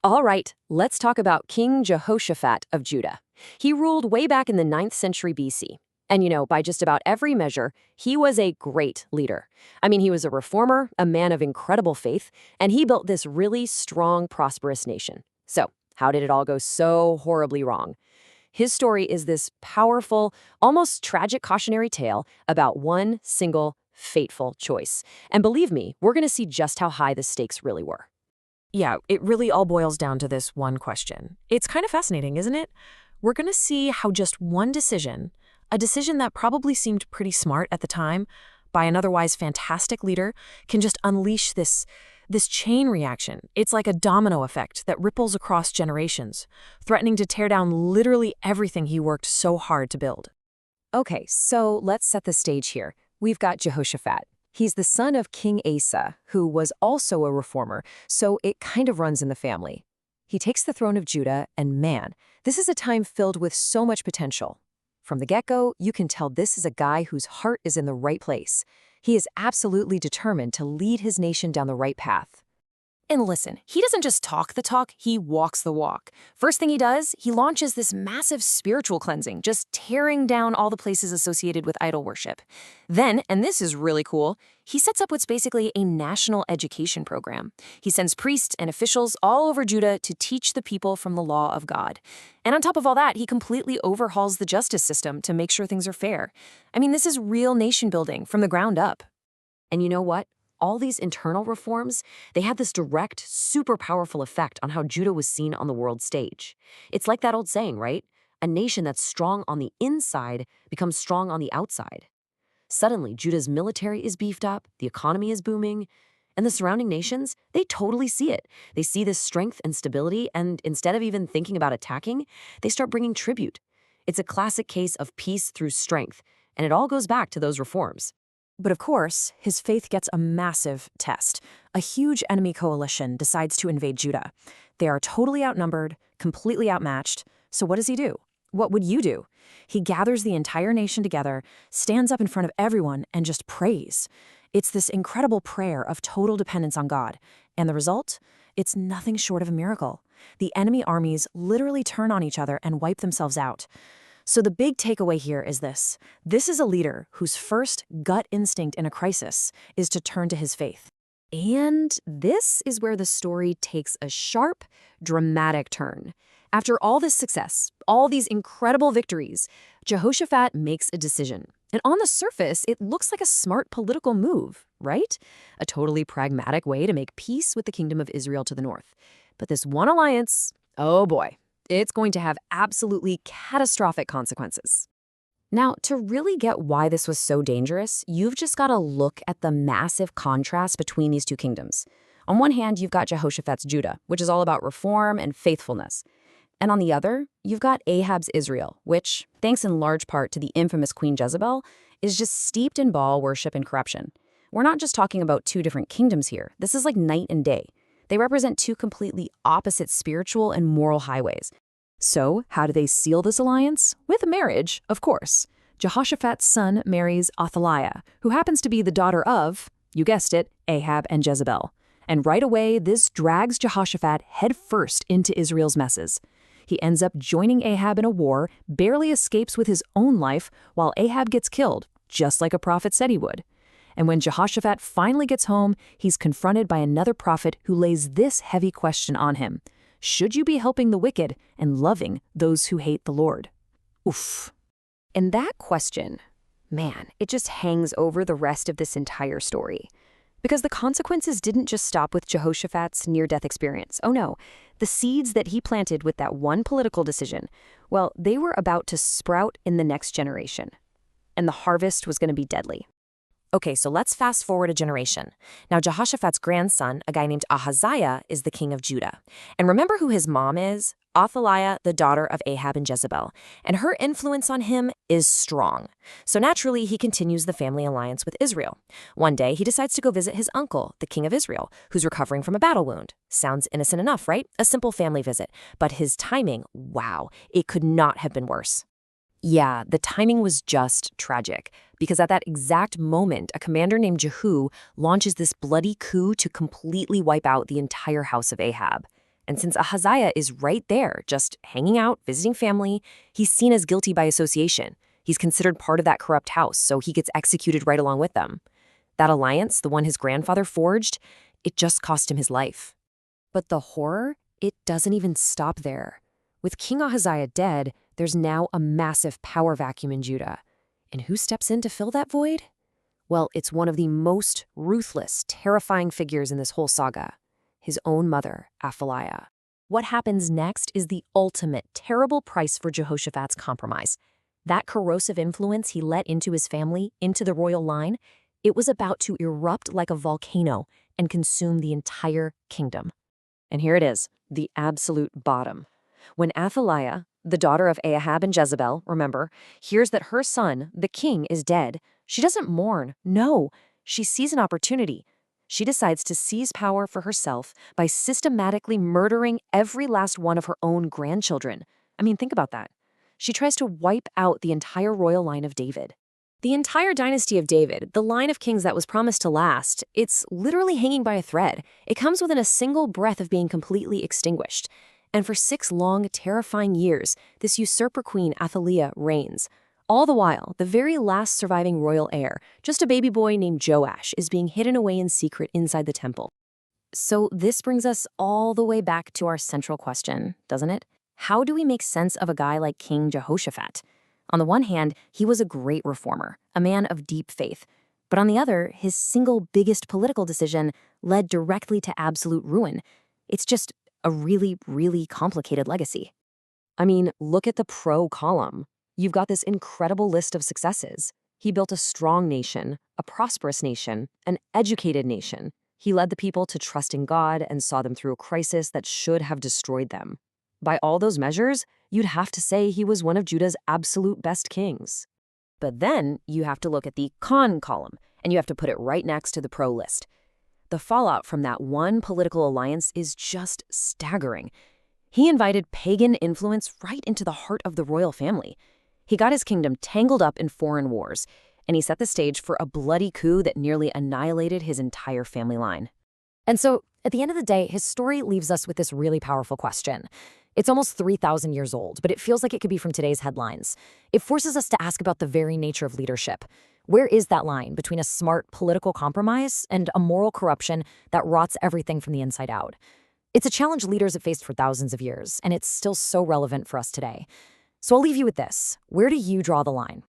All right, let's talk about King Jehoshaphat of Judah. He ruled way back in the 9th century BC. And by just about every measure, he was a great leader. I mean, he was a reformer, a man of incredible faith, and he built this really strong, prosperous nation. So, how did it all go so horribly wrong? His story is this powerful, almost tragic cautionary tale about one single, fateful choice. And believe me, we're going to see just how high the stakes really were. Yeah, it really all boils down to this one question. It's kind of fascinating, isn't it? We're going to see how just one decision, a decision that probably seemed pretty smart at the time by an otherwise fantastic leader, can just unleash this chain reaction. It's like a domino effect that ripples across generations, threatening to tear down literally everything he worked so hard to build. Okay, so let's set the stage here. We've got Jehoshaphat. He's the son of King Asa, who was also a reformer, so it kind of runs in the family. He takes the throne of Judah, and man, this is a time filled with so much potential. From the get-go, you can tell this is a guy whose heart is in the right place. He is absolutely determined to lead his nation down the right path. And listen, he doesn't just talk the talk, he walks the walk. First thing he does, he launches this massive spiritual cleansing, just tearing down all the places associated with idol worship. Then, and this is really cool, he sets up what's basically a national education program. He sends priests and officials all over Judah to teach the people from the law of God. And on top of all that, he completely overhauls the justice system to make sure things are fair. I mean, this is real nation building from the ground up. And you know what? All these internal reforms, they had this direct, super powerful effect on how Judah was seen on the world stage. It's like that old saying, right? A nation that's strong on the inside becomes strong on the outside. Suddenly, Judah's military is beefed up, the economy is booming, and the surrounding nations, they totally see it. They see this strength and stability, and instead of even thinking about attacking, they start bringing tribute. It's a classic case of peace through strength, and it all goes back to those reforms. But of course, his faith gets a massive test. A huge enemy coalition decides to invade Judah. They are totally outnumbered, completely outmatched. So what does he do? What would you do? He gathers the entire nation together, stands up in front of everyone, and just prays. It's this incredible prayer of total dependence on God. And the result? It's nothing short of a miracle. The enemy armies literally turn on each other and wipe themselves out. So the big takeaway here is this. This is a leader whose first gut instinct in a crisis is to turn to his faith. And this is where the story takes a sharp, dramatic turn. After all this success, all these incredible victories, Jehoshaphat makes a decision. And on the surface, it looks like a smart political move, right? A totally pragmatic way to make peace with the kingdom of Israel to the north. But this one alliance, oh boy. It's going to have absolutely catastrophic consequences. Now, to really get why this was so dangerous, you've just got to look at the massive contrast between these two kingdoms. On one hand, you've got Jehoshaphat's Judah, which is all about reform and faithfulness. And on the other, you've got Ahab's Israel, which, thanks in large part to the infamous Queen Jezebel, is just steeped in Baal worship and corruption. We're not just talking about two different kingdoms here. This is like night and day. They represent two completely opposite spiritual and moral highways. So, how do they seal this alliance? With a marriage, of course. Jehoshaphat's son marries Athaliah, who happens to be the daughter of, you guessed it, Ahab and Jezebel. And right away, this drags Jehoshaphat headfirst into Israel's messes. He ends up joining Ahab in a war, barely escapes with his own life, while Ahab gets killed, just like a prophet said he would. And when Jehoshaphat finally gets home, he's confronted by another prophet who lays this heavy question on him. Should you be helping the wicked and loving those who hate the Lord? Oof. And that question, man, it just hangs over the rest of this entire story. Because the consequences didn't just stop with Jehoshaphat's near-death experience. Oh no, the seeds that he planted with that one political decision, well, they were about to sprout in the next generation. And the harvest was going to be deadly. Okay, so let's fast forward a generation. Now, Jehoshaphat's grandson, a guy named Ahaziah, is the king of Judah. And remember who his mom is? Athaliah, the daughter of Ahab and Jezebel. And her influence on him is strong. So naturally, he continues the family alliance with Israel. One day, he decides to go visit his uncle, the king of Israel, who's recovering from a battle wound. Sounds innocent enough, right? A simple family visit. But his timing, wow, it could not have been worse. Yeah, the timing was just tragic, because at that exact moment, a commander named Jehu launches this bloody coup to completely wipe out the entire house of Ahab. And since Ahaziah is right there, just hanging out, visiting family, he's seen as guilty by association. He's considered part of that corrupt house, so he gets executed right along with them. That alliance, the one his grandfather forged, it just cost him his life. But the horror, it doesn't even stop there. With King Ahaziah dead, there's now a massive power vacuum in Judah. And who steps in to fill that void? Well, it's one of the most ruthless, terrifying figures in this whole saga. His own mother, Athaliah. What happens next is the ultimate terrible price for Jehoshaphat's compromise. That corrosive influence he let into his family, into the royal line, it was about to erupt like a volcano and consume the entire kingdom. And here it is, the absolute bottom. When Athaliah, the daughter of Ahab and Jezebel, remember, hears that her son, the king, is dead, she doesn't mourn. No, she sees an opportunity. She decides to seize power for herself by systematically murdering every last one of her own grandchildren. I mean, think about that. She tries to wipe out the entire royal line of David. The entire dynasty of David, the line of kings that was promised to last, it's literally hanging by a thread. It comes within a single breath of being completely extinguished. And for 6 long, terrifying years, this usurper queen Athaliah reigns. All the while, the very last surviving royal heir, just a baby boy named Joash, is being hidden away in secret inside the temple. So this brings us all the way back to our central question, doesn't it? How do we make sense of a guy like King Jehoshaphat? On the one hand, he was a great reformer, a man of deep faith. But on the other, his single biggest political decision led directly to absolute ruin. It's just a really, really complicated legacy. I mean, look at the pro column. You've got this incredible list of successes. He built a strong nation, a prosperous nation, an educated nation. He led the people to trust in God and saw them through a crisis that should have destroyed them. By all those measures, you'd have to say he was one of Judah's absolute best kings. But then you have to look at the con column, and you have to put it right next to the pro list. The fallout from that one political alliance is just staggering. He invited pagan influence right into the heart of the royal family. He got his kingdom tangled up in foreign wars, and he set the stage for a bloody coup that nearly annihilated his entire family line. And so, at the end of the day, his story leaves us with this really powerful question. It's almost 3,000 years old, but it feels like it could be from today's headlines. It forces us to ask about the very nature of leadership. Where is that line between a smart political compromise and a moral corruption that rots everything from the inside out? It's a challenge leaders have faced for thousands of years, and it's still so relevant for us today. So I'll leave you with this. Where do you draw the line?